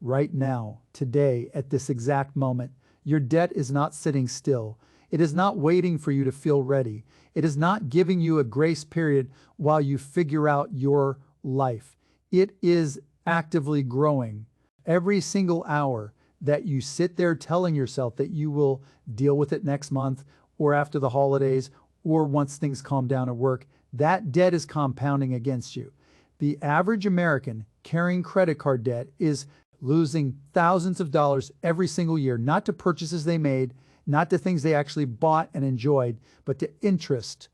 right now, today, at this exact moment. Your debt is not sitting still. It is not waiting for you to feel ready. It is not giving you a grace period while you figure out your life. It is actively growing. Every single hour that you sit there telling yourself that you will deal with it next month or after the holidays or once things calm down at work, that debt is compounding against you. The average American carrying credit card debt is losing thousands of dollars every single year, not to purchases they made, not to things they actually bought and enjoyed, but to interest,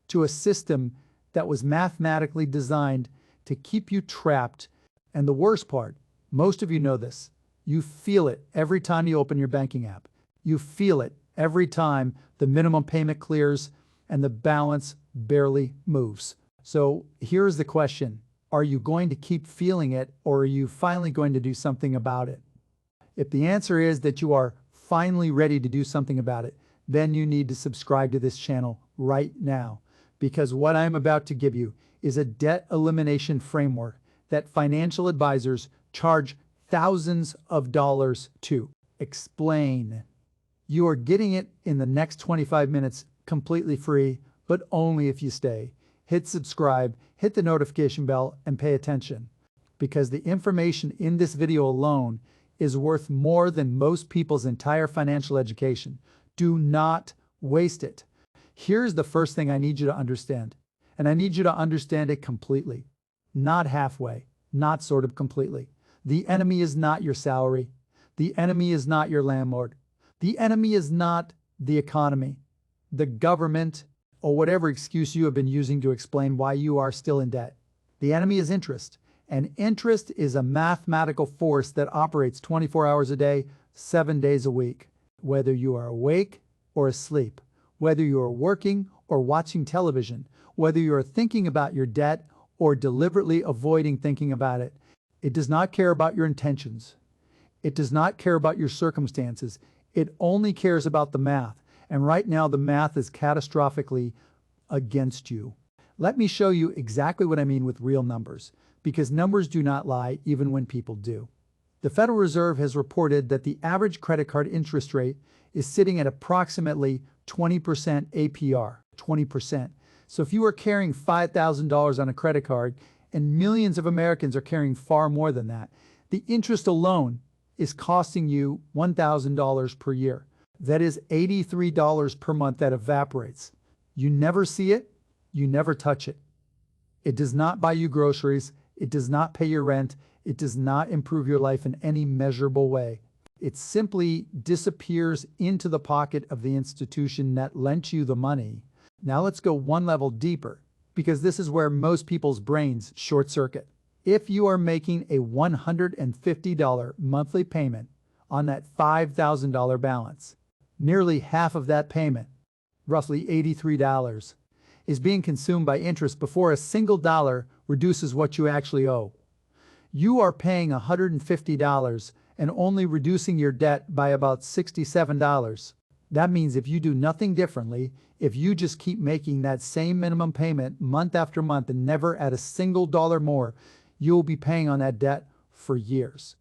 to a system that was mathematically designed to keep you trapped. And the worst part, most of you know this, you feel it every time you open your banking app. You feel it every time the minimum payment clears and the balance barely moves. So here's the question. Are you going to keep feeling it, or are you finally going to do something about it? If the answer is that you are finally ready to do something about it, then you need to subscribe to this channel right now, because what I'm about to give you is a debt elimination framework that financial advisors charge thousands of dollars to explain. You are getting it in the next 25 minutes completely free, but only if you stay. Hit subscribe, hit the notification bell, and pay attention, because the information in this video alone is worth more than most people's entire financial education. Do not waste it. Here's the first thing I need you to understand, and I need you to understand it completely, not halfway, not sort of completely. The enemy is not your salary. The enemy is not your landlord. The enemy is not the economy, the government, or whatever excuse you have been using to explain why you are still in debt. The enemy is interest, and interest is a mathematical force that operates 24 hours a day, 7 days a week. Whether you are awake or asleep, whether you are working or watching television, whether you are thinking about your debt or deliberately avoiding thinking about it, it does not care about your intentions. It does not care about your circumstances. It only cares about the math. And right now, the math is catastrophically against you. Let me show you exactly what I mean with real numbers, because numbers do not lie even when people do. The Federal Reserve has reported that the average credit card interest rate is sitting at approximately 20% APR, 20%. So if you are carrying $5,000 on a credit card, and millions of Americans are carrying far more than that, the interest alone is costing you $1,000 per year. That is $83 per month that evaporates. You never see it, you never touch it. It does not buy you groceries, it does not pay your rent, it does not improve your life in any measurable way. It simply disappears into the pocket of the institution that lent you the money. Now let's go one level deeper, because this is where most people's brains short circuit. If you are making a $150 monthly payment on that $5,000 balance, nearly half of that payment, roughly $83, is being consumed by interest before a single dollar reduces what you actually owe. You are paying $150 and only reducing your debt by about $67. That means if you do nothing differently, if you just keep making that same minimum payment month after month and never add a single dollar more, you will be paying on that debt for years.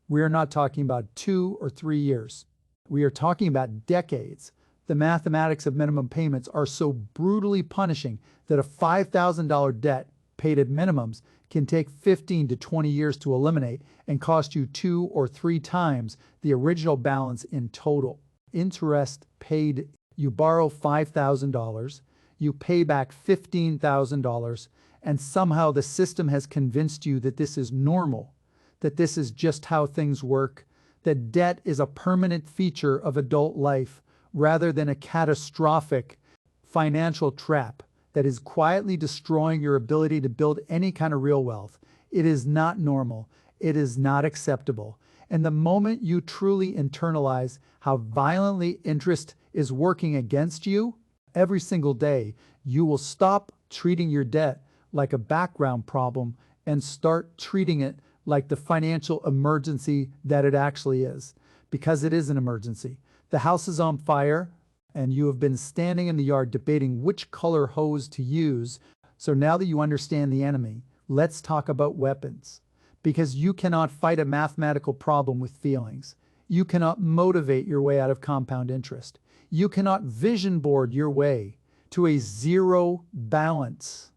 We are not talking about 2 or 3 years. We are talking about decades. The mathematics of minimum payments are so brutally punishing that a $5,000 debt paid at minimums can take 15 to 20 years to eliminate and cost you 2 or 3 times the original balance in total. Interest paid, you borrow $5,000, you pay back $15,000, and somehow the system has convinced you that this is normal, that this is just how things work, that debt is a permanent feature of adult life rather than a catastrophic financial trap that is quietly destroying your ability to build any kind of real wealth. It is not normal. It is not acceptable. And the moment you truly internalize how violently interest is working against you every single day, you will stop treating your debt like a background problem and start treating it like the financial emergency that it actually is, because it is an emergency. The house is on fire, and you have been standing in the yard debating which color hose to use. So now that you understand the enemy, let's talk about weapons. because you cannot fight a mathematical problem with feelings. You cannot motivate your way out of compound interest. You cannot vision board your way to a zero balance.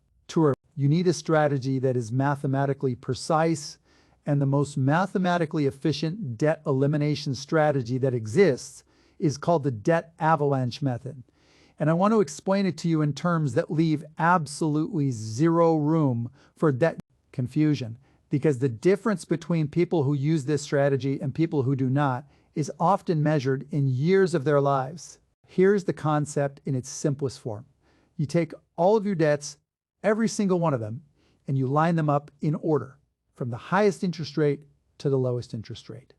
You need a strategy that is mathematically precise, and the most mathematically efficient debt elimination strategy that exists is called the debt avalanche method. And I want to explain it to you in terms that leave absolutely zero room for debt confusion, because the difference between people who use this strategy and people who do not is often measured in years of their lives. Here's the concept in its simplest form. You take all of your debts, every single one of them, and you line them up in order, from the highest interest rate to the lowest interest rate.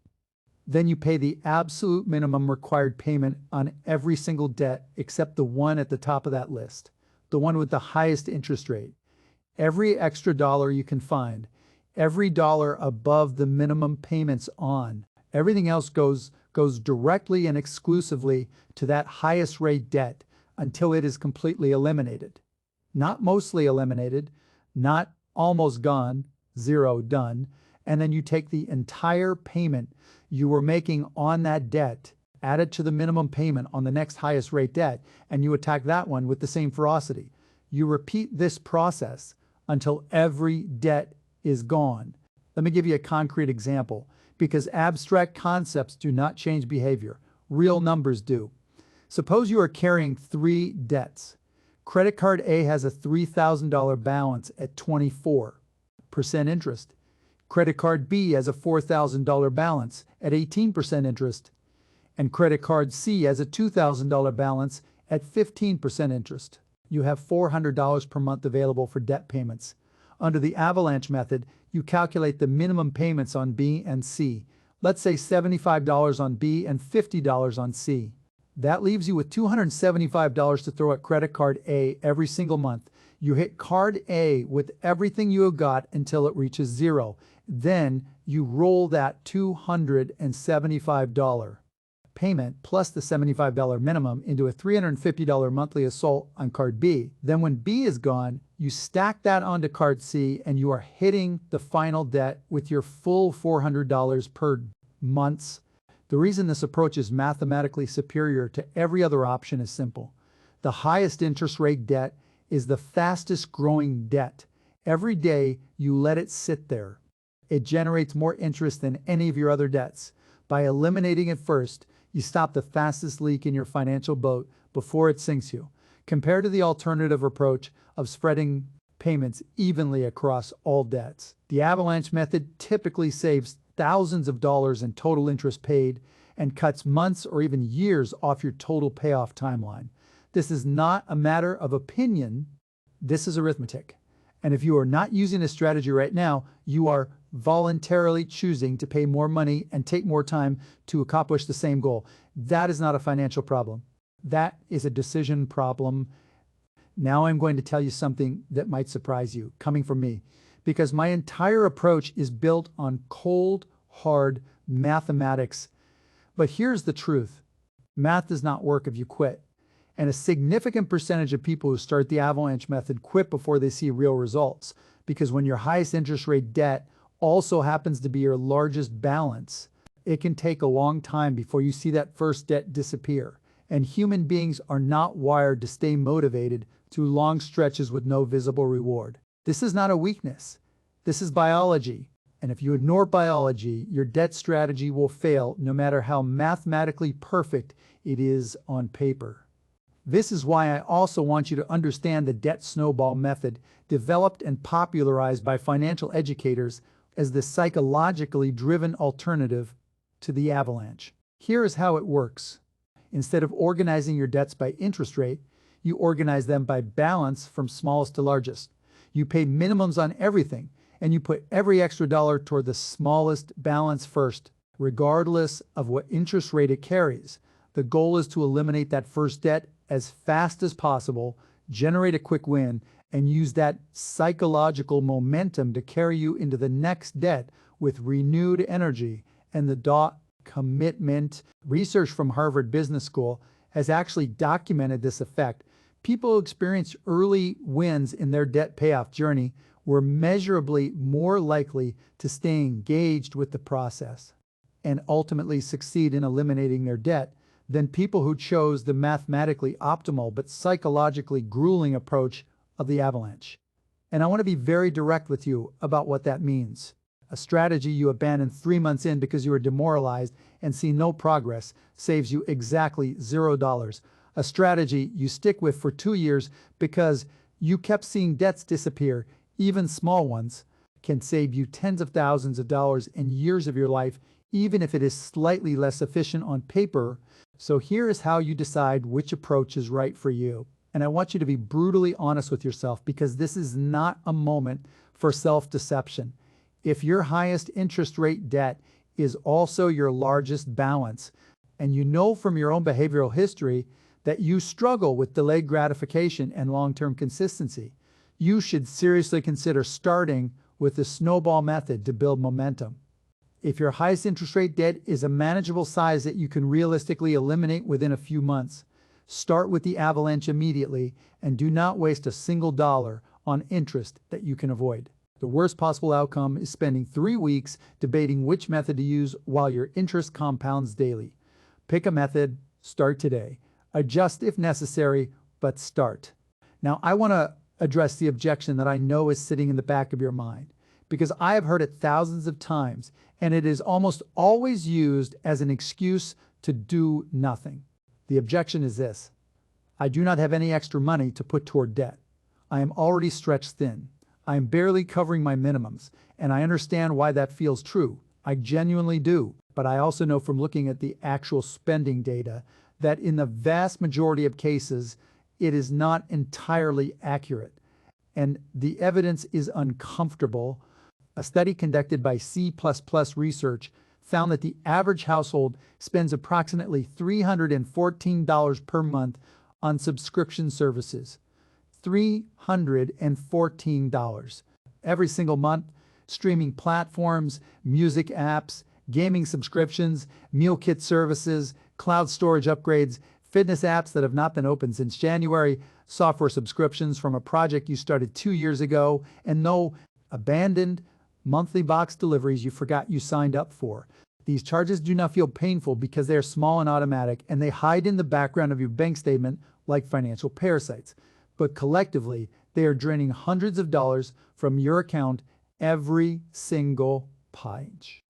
Then you pay the absolute minimum required payment on every single debt except the one at the top of that list, the one with the highest interest rate. Every extra dollar you can find, every dollar above the minimum payments on, everything else goes directly and exclusively to that highest rate debt until it is completely eliminated. Not mostly eliminated, not almost gone, zero, done, and then you take the entire payment you were making on that debt, add it to the minimum payment on the next highest rate debt, and you attack that one with the same ferocity. You repeat this process until every debt is gone. Let me give you a concrete example, because abstract concepts do not change behavior. Real numbers do. Suppose you are carrying 3 debts. Credit card A has a $3,000 balance at 24% interest. Credit card B has a $4,000 balance at 18% interest. And credit card C has a $2,000 balance at 15% interest. You have $400 per month available for debt payments. Under the Avalanche method, you calculate the minimum payments on B and C. Let's say $75 on B and $50 on C. That leaves you with $275 to throw at credit card A every single month. You hit card A with everything you have got until it reaches zero. Then you roll that $275 payment plus the $75 minimum into a $350 monthly assault on card B. Then when B is gone, you stack that onto card C and you are hitting the final debt with your full $400 per month. The reason this approach is mathematically superior to every other option is simple. The highest interest rate debt is the fastest growing debt. Every day you let it sit there, it generates more interest than any of your other debts. By eliminating it first, you stop the fastest leak in your financial boat before it sinks you, compared to the alternative approach of spreading payments evenly across all debts. The Avalanche method typically saves thousands of dollars in total interest paid and cuts months or even years off your total payoff timeline. This is not a matter of opinion, this is arithmetic. And if you are not using this strategy right now, you are voluntarily choosing to pay more money and take more time to accomplish the same goal. That is not a financial problem. That is a decision problem. Now I'm going to tell you something that might surprise you, coming from me, because my entire approach is built on cold, hard mathematics. But here's the truth. Math does not work if you quit. And a significant percentage of people who start the Avalanche method quit before they see real results, because when your highest interest rate debt also happens to be your largest balance, it can take a long time before you see that first debt disappear. And human beings are not wired to stay motivated through long stretches with no visible reward. This is not a weakness. This is biology. And if you ignore biology, your debt strategy will fail no matter how mathematically perfect it is on paper. This is why I also want you to understand the debt snowball method, developed and popularized by financial educators as the psychologically driven alternative to the Avalanche. Here is how it works. Instead of organizing your debts by interest rate, you organize them by balance from smallest to largest. You pay minimums on everything, and you put every extra dollar toward the smallest balance first, regardless of what interest rate it carries. The goal is to eliminate that first debt as fast as possible, generate a quick win, and use that psychological momentum to carry you into the next debt with renewed energy and the commitment. Research from Harvard Business School has actually documented this effect. People who experience early wins in their debt payoff journey were measurably more likely to stay engaged with the process and ultimately succeed in eliminating their debt than people who chose the mathematically optimal but psychologically grueling approach of the Avalanche. And I want to be very direct with you about what that means. A strategy you abandon 3 months in because you are demoralized and see no progress saves you exactly $0. A strategy you stick with for 2 years because you kept seeing debts disappear, even small ones, can save you tens of thousands of dollars and years of your life, even if it is slightly less efficient on paper. So here is how you decide which approach is right for you. And I want you to be brutally honest with yourself, because this is not a moment for self-deception. If your highest interest rate debt is also your largest balance, and you know from your own behavioral history that you struggle with delayed gratification and long-term consistency, you should seriously consider starting with the Snowball method to build momentum. If your highest interest rate debt is a manageable size that you can realistically eliminate within a few months, start with the Avalanche immediately and do not waste a single dollar on interest that you can avoid. The worst possible outcome is spending 3 weeks debating which method to use while your interest compounds daily. Pick a method, start today. Adjust if necessary, but start. Now, I want to address the objection that I know is sitting in the back of your mind, because I have heard it thousands of times, and it is almost always used as an excuse to do nothing. The objection is this: I do not have any extra money to put toward debt. I am already stretched thin. I am barely covering my minimums, and I understand why that feels true. I genuinely do, but I also know from looking at the actual spending data that in the vast majority of cases, it is not entirely accurate, and the evidence is uncomfortable. A study conducted by C++ Research found that the average household spends approximately $314 per month on subscription services. $314 every single month. Streaming platforms, music apps, gaming subscriptions, meal kit services, cloud storage upgrades, fitness apps that have not been open since January, software subscriptions from a project you started 2 years ago, and no abandoned monthly box deliveries you forgot you signed up for. These charges do not feel painful because they are small and automatic, and they hide in the background of your bank statement like financial parasites. But collectively, they are draining hundreds of dollars from your account every single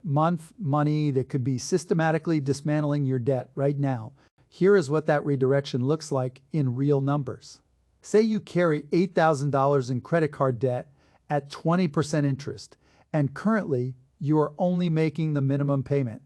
month, money that could be systematically dismantling your debt right now. Here is what that redirection looks like in real numbers. Say you carry $8,000 in credit card debt at 20% interest, and currently you are only making the minimum payment.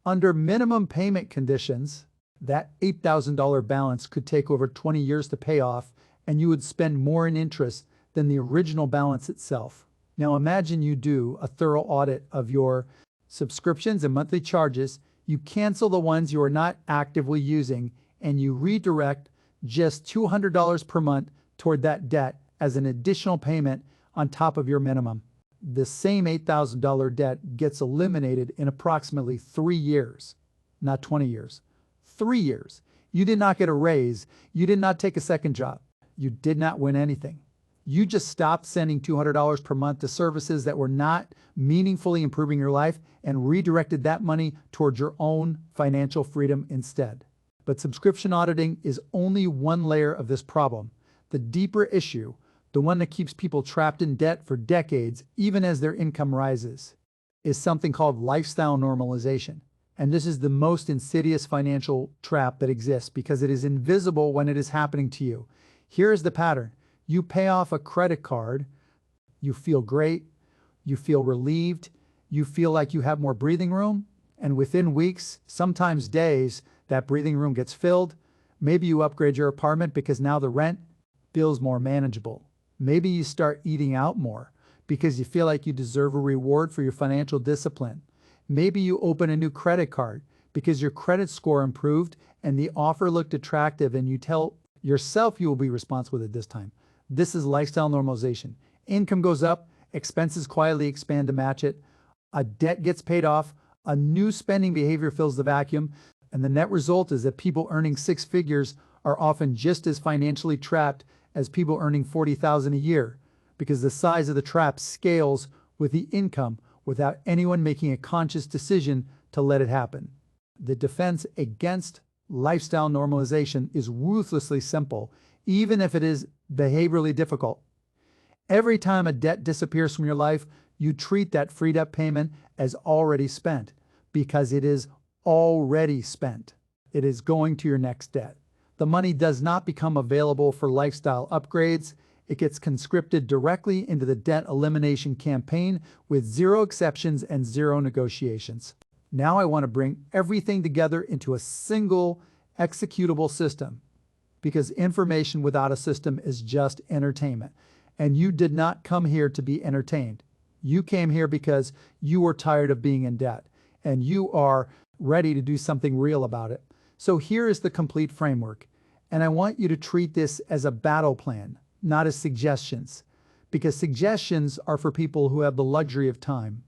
Under minimum payment conditions, that $8,000 balance could take over 20 years to pay off, and you would spend more in interest than the original balance itself. Now imagine you do a thorough audit of your subscriptions and monthly charges, you cancel the ones you are not actively using, and you redirect just $200 per month toward that debt as an additional payment on top of your minimum. The same $8,000 debt gets eliminated in approximately 3 years, not 20 years. 3 years. You did not get a raise. You did not take a second job. You did not win anything. You just stopped sending $200 per month to services that were not meaningfully improving your life and redirected that money towards your own financial freedom instead. But subscription auditing is only one layer of this problem. The deeper issue, the one that keeps people trapped in debt for decades, even as their income rises, is something called lifestyle normalization. And this is the most insidious financial trap that exists because it is invisible when it is happening to you. Here is the pattern. You pay off a credit card, you feel great, you feel relieved, you feel like you have more breathing room, and within weeks, sometimes days, that breathing room gets filled. Maybe you upgrade your apartment because now the rent feels more manageable. Maybe you start eating out more because you feel like you deserve a reward for your financial discipline. Maybe you open a new credit card because your credit score improved and the offer looked attractive, and you tell yourself you will be responsible at this time. This is lifestyle normalization. Income goes up, expenses quietly expand to match it, a debt gets paid off, a new spending behavior fills the vacuum, and the net result is that people earning 6 figures are often just as financially trapped as people earning $40,000 a year. because the size of the trap scales with the income without anyone making a conscious decision to let it happen. The defense against lifestyle normalization is ruthlessly simple, even if it is behaviorally difficult. Every time a debt disappears from your life, you treat that freed up payment as already spent, because it is already spent. It is going to your next debt. The money does not become available for lifestyle upgrades. It gets conscripted directly into the debt elimination campaign with zero exceptions and zero negotiations. Now I want to bring everything together into a single executable system, because information without a system is just entertainment. And you did not come here to be entertained. You came here because you were tired of being in debt, and you are ready to do something real about it. So here is the complete framework, and I want you to treat this as a battle plan, not as suggestions, because suggestions are for people who have the luxury of time,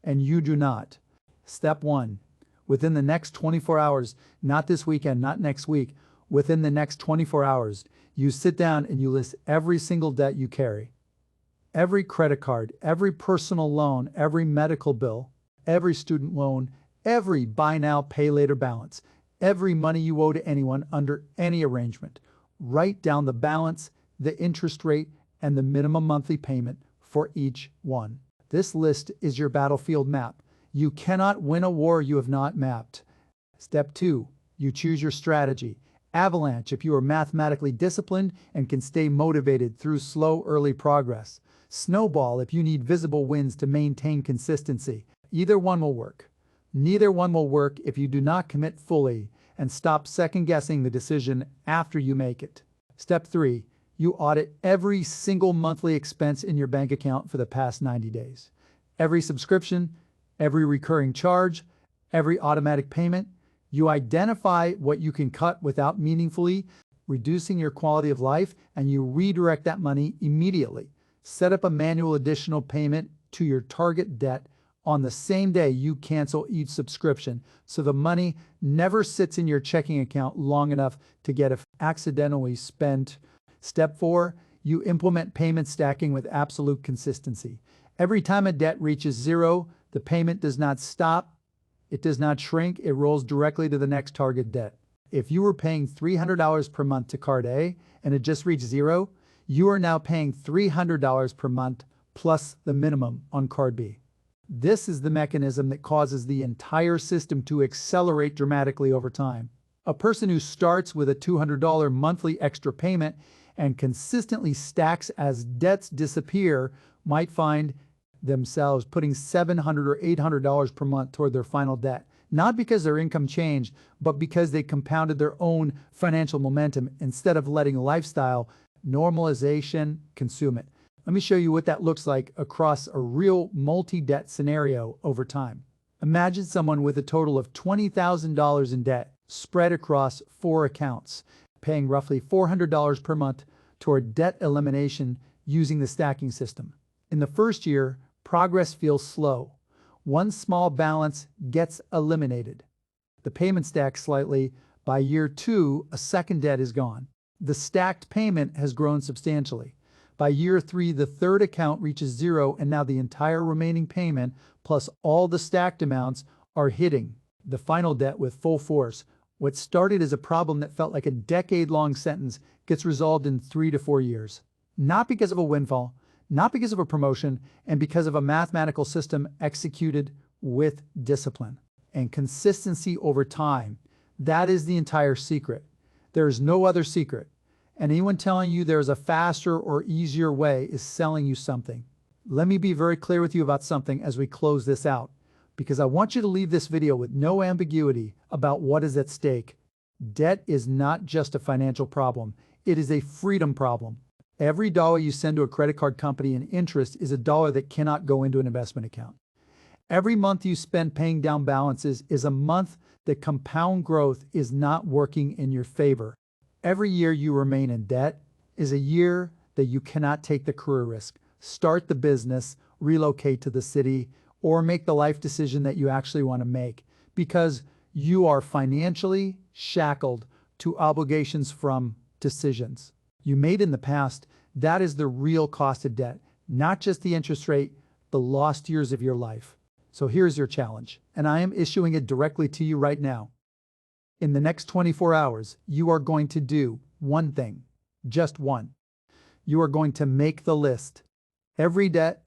and you do not. Step 1, within the next 24 hours, not this weekend, not next week, within the next 24 hours, you sit down and you list every single debt you carry. Every credit card, every personal loan, every medical bill, every student loan, every buy now, pay later balance, every money you owe to anyone under any arrangement. Write down the balance, the interest rate, and the minimum monthly payment for each one. This list is your battlefield map. You cannot win a war you have not mapped. Step 2, you choose your strategy. Avalanche if you are mathematically disciplined and can stay motivated through slow early progress. Snowball if you need visible wins to maintain consistency. Either one will work. Neither one will work if you do not commit fully and stop second-guessing the decision after you make it. Step 3, you audit every single monthly expense in your bank account for the past 90 days. Every subscription, every recurring charge, every automatic payment. You identify what you can cut without meaningfully reducing your quality of life, and you redirect that money immediately. Set up a manual additional payment to your target debt on the same day you cancel each subscription, so the money never sits in your checking account long enough to get accidentally spent. Step 4, you implement payment stacking with absolute consistency. Every time a debt reaches zero, the payment does not stop, it does not shrink, it rolls directly to the next target debt. If you were paying $300 per month to card A and it just reached zero, you are now paying $300 per month plus the minimum on card B. This is the mechanism that causes the entire system to accelerate dramatically over time. A person who starts with a $200 monthly extra payment and consistently stacks as debts disappear might find themselves putting $700 or $800 per month toward their final debt, not because their income changed, but because they compounded their own financial momentum instead of letting lifestyle normalization consume it. Let me show you what that looks like across a real multi-debt scenario over time. Imagine someone with a total of $20,000 in debt spread across 4 accounts, paying roughly $400 per month toward debt elimination using the stacking system. In the first year, progress feels slow. One small balance gets eliminated. The payment stacks slightly. By year 2, a second debt is gone. The stacked payment has grown substantially. By year 3, the third account reaches zero, and now the entire remaining payment, plus all the stacked amounts, are hitting the final debt with full force. What started as a problem that felt like a decade-long sentence gets resolved in 3 to 4 years. Not because of a windfall, not because of a promotion, and because of a mathematical system executed with discipline and consistency over time. That is the entire secret. There is no other secret. And anyone telling you there is a faster or easier way is selling you something. Let me be very clear with you about something as we close this out, because I want you to leave this video with no ambiguity about what is at stake. Debt is not just a financial problem. It is a freedom problem. Every dollar you send to a credit card company in interest is a dollar that cannot go into an investment account. Every month you spend paying down balances is a month that compound growth is not working in your favor. Every year you remain in debt is a year that you cannot take the career risk, start the business, relocate to the city, or make the life decision that you actually want to make, because you are financially shackled to obligations from decisions you made in the past. That is the real cost of debt. not just the interest rate, the lost years of your life. So here's your challenge, and I am issuing it directly to you right now. In the next 24 hours, you are going to do one thing, just one. You are going to make the list. Every debt,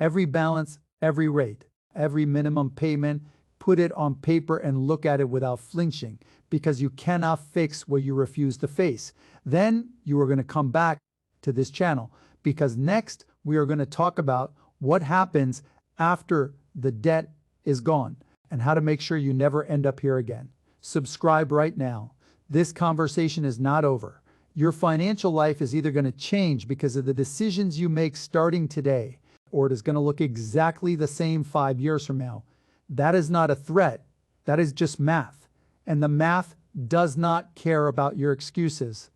every balance, every rate, every minimum payment, put it on paper and look at it without flinching, because you cannot fix what you refuse to face. Then you are going to come back to this channel, because next we are going to talk about what happens after the debt is gone and how to make sure you never end up here again. Subscribe right now. This conversation is not over. Your financial life is either going to change because of the decisions you make starting today, or it is going to look exactly the same 5 years from now. That is not a threat. That is just math. And the math does not care about your excuses.